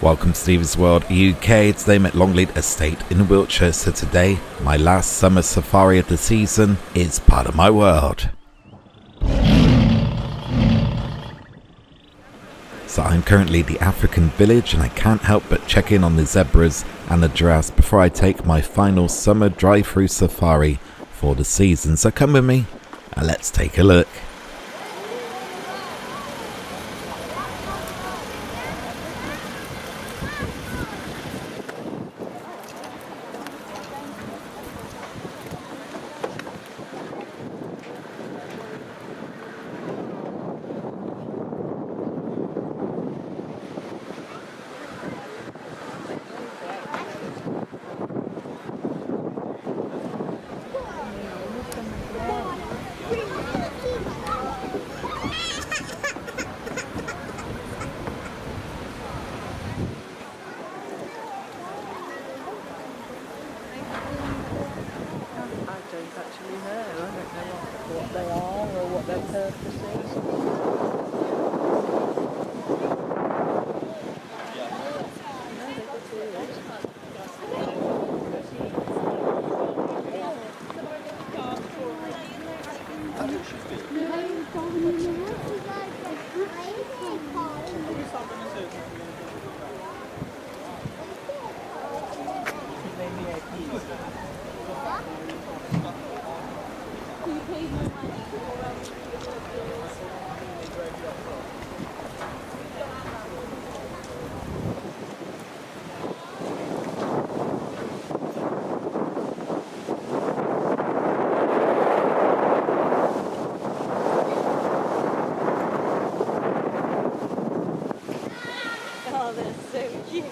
Welcome to Steve's World UK. Today I'm at Longleat Estate in Wiltshire, so today my last summer safari of the season is part of my world. So I'm currently at the African village and I can't help but check in on the zebras and the giraffes before I take my final summer drive-through safari for the season. So come with me and let's take a look. Actually know. I don't know what they are or what their purpose Oh, they're so cute.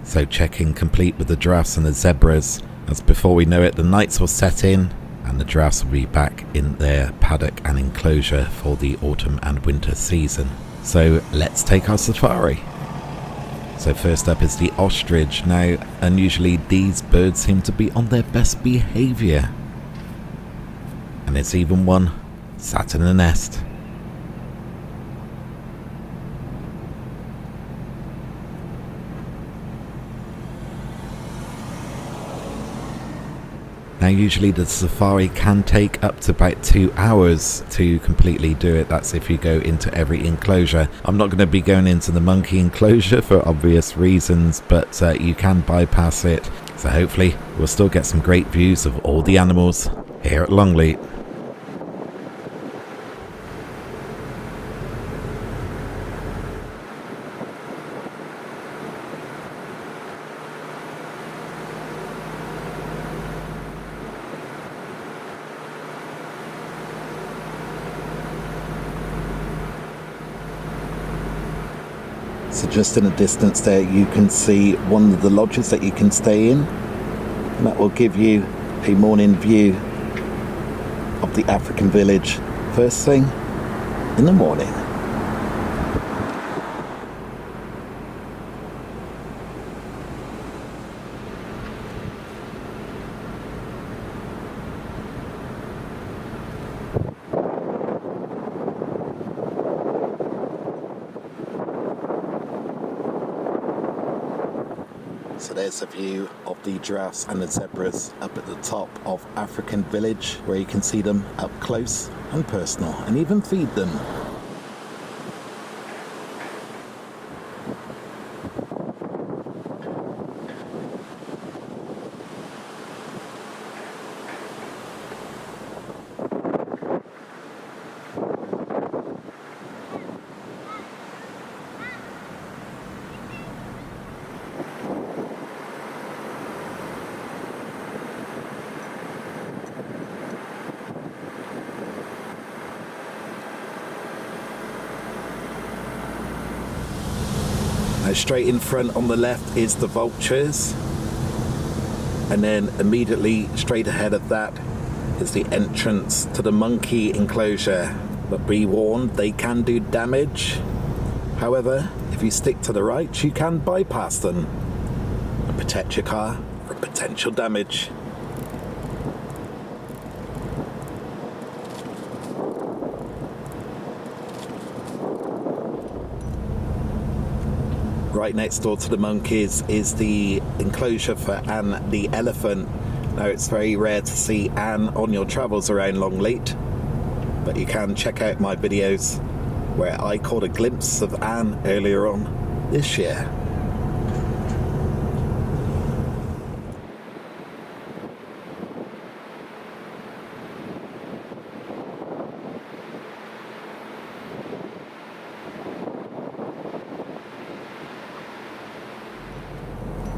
So check-in complete with the giraffes and the zebras, as before we know it the nights will set in and the giraffes will be back in their paddock and enclosure for the autumn and winter season. So let's take our safari. So first up is the ostrich. Now unusually these birds seem to be on their best behaviour, and there's even one sat in a nest. Now usually the safari can take up to about 2 hours to completely do it. That's if you go into every enclosure. I'm not going to be going into the monkey enclosure for obvious reasons, but you can bypass it. So hopefully we'll still get some great views of all the animals here at Longleat. So just in the distance there you can see one of the lodges that you can stay in, and that will give you a morning view of the African village first thing in the morning. So there's a view of the giraffes and the zebras up at the top of African village, where you can see them up close and personal and even feed them. Now straight in front on the left is the vultures, and then immediately straight ahead of that is the entrance to the monkey enclosure. But be warned, they can do damage. However, if you stick to the right, you can bypass them and protect your car from potential damage. Right next door to the monkeys is the enclosure for Anne the elephant. Now, it's very rare to see Anne on your travels around Longleat, but you can check out my videos where I caught a glimpse of Anne earlier on this year.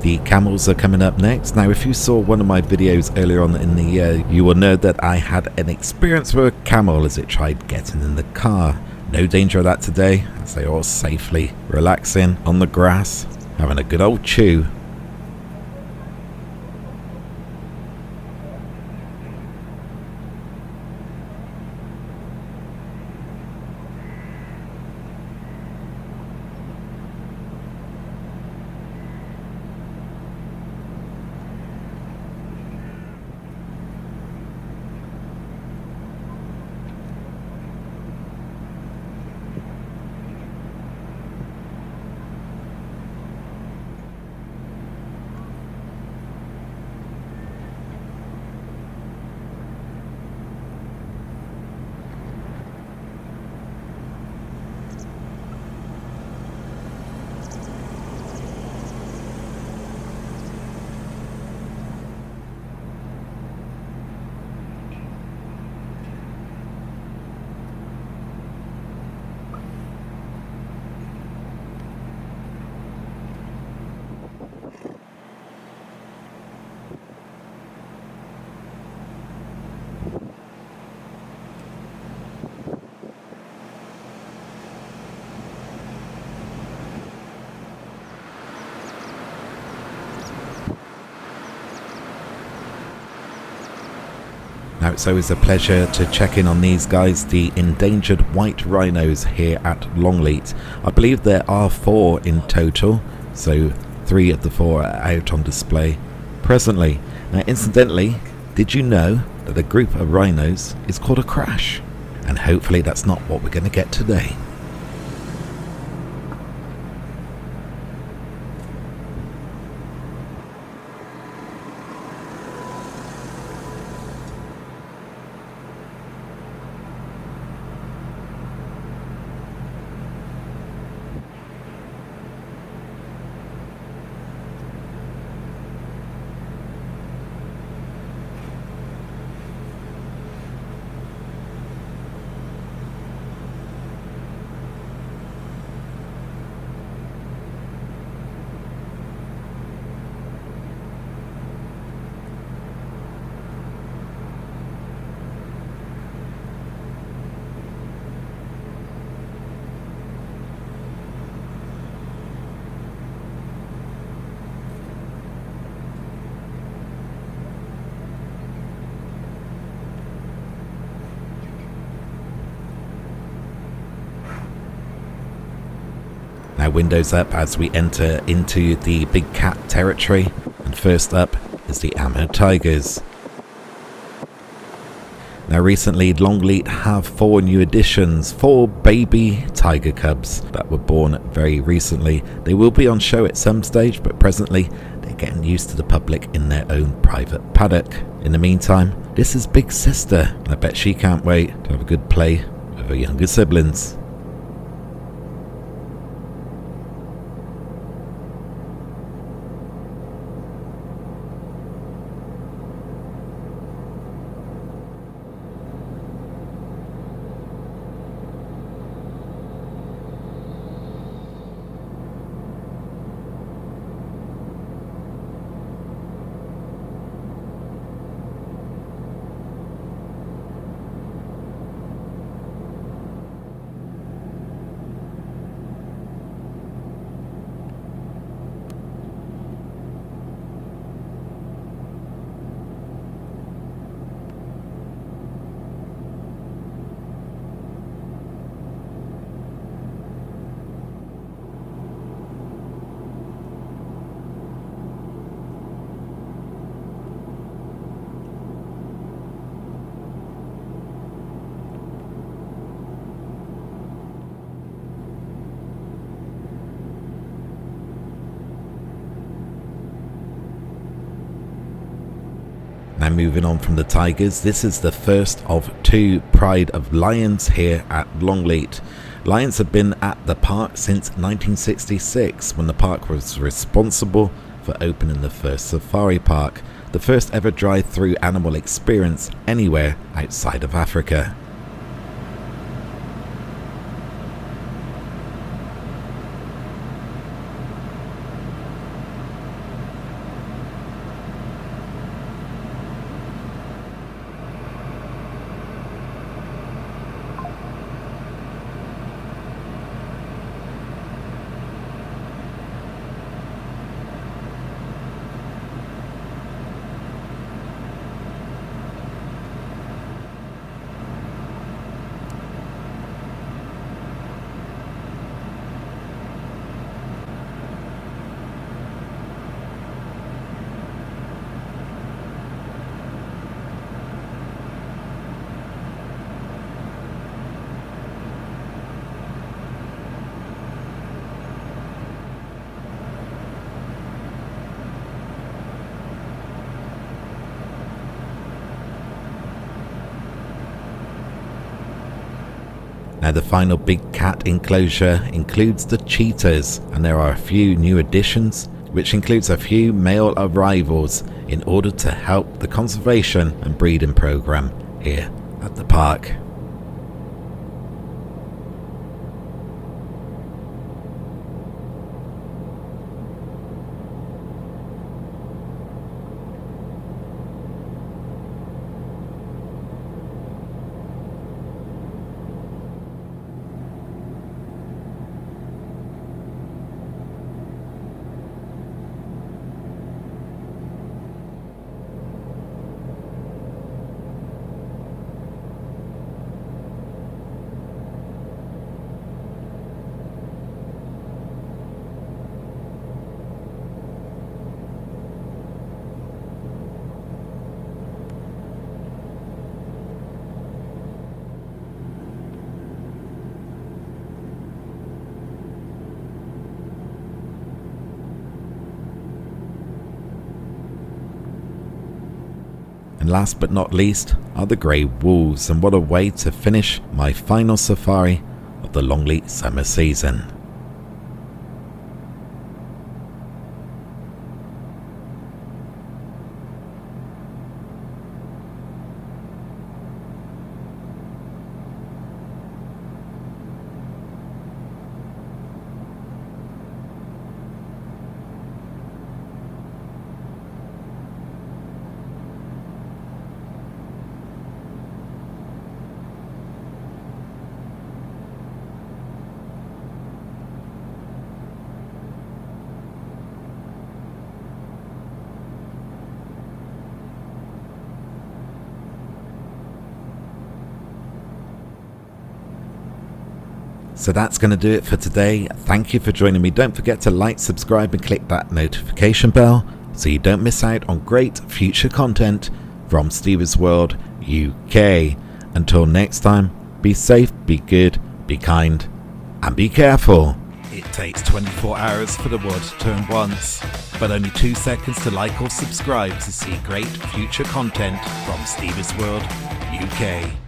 The camels are coming up next. Now, if you saw one of my videos earlier on in the year, you will know that I had an experience with a camel as it tried getting in the car. No danger of that today, as they are all safely relaxing on the grass, having a good old chew. Now, it's always a pleasure to check in on these guys, the endangered white rhinos here at Longleat. I believe there are 4 in total, so 3 of the 4 are out on display presently. Now, incidentally, did you know that a group of rhinos is called a crash? And hopefully that's not what we're going to get today. Now, windows up as we enter into the big cat territory, and first up is the Amur tigers. Now, recently Longleat have 4 new additions, 4 baby tiger cubs that were born very recently. They will be on show at some stage, but presently they're getting used to the public in their own private paddock. In the meantime, this is Big Sister, and I bet she can't wait to have a good play with her younger siblings. Now moving on from the tigers, this is the first of 2 Pride of Lions here at Longleat. Lions have been at the park since 1966, when the park was responsible for opening the first safari park, the first ever drive-through animal experience anywhere outside of Africa. Now the final big cat enclosure includes the cheetahs, and there are a few new additions, which includes a few male arrivals in order to help the conservation and breeding program here at the park. And last but not least are the grey wolves, and what a way to finish my final safari of the Longleat summer season. So that's going to do it for today. Thank you for joining me. Don't forget to like, subscribe and click that notification bell so you don't miss out on great future content from Steve's World UK. Until next time, be safe, be good, be kind and be careful. It takes 24 hours for the world to turn once, but only 2 seconds to like or subscribe to see great future content from Steve's World UK.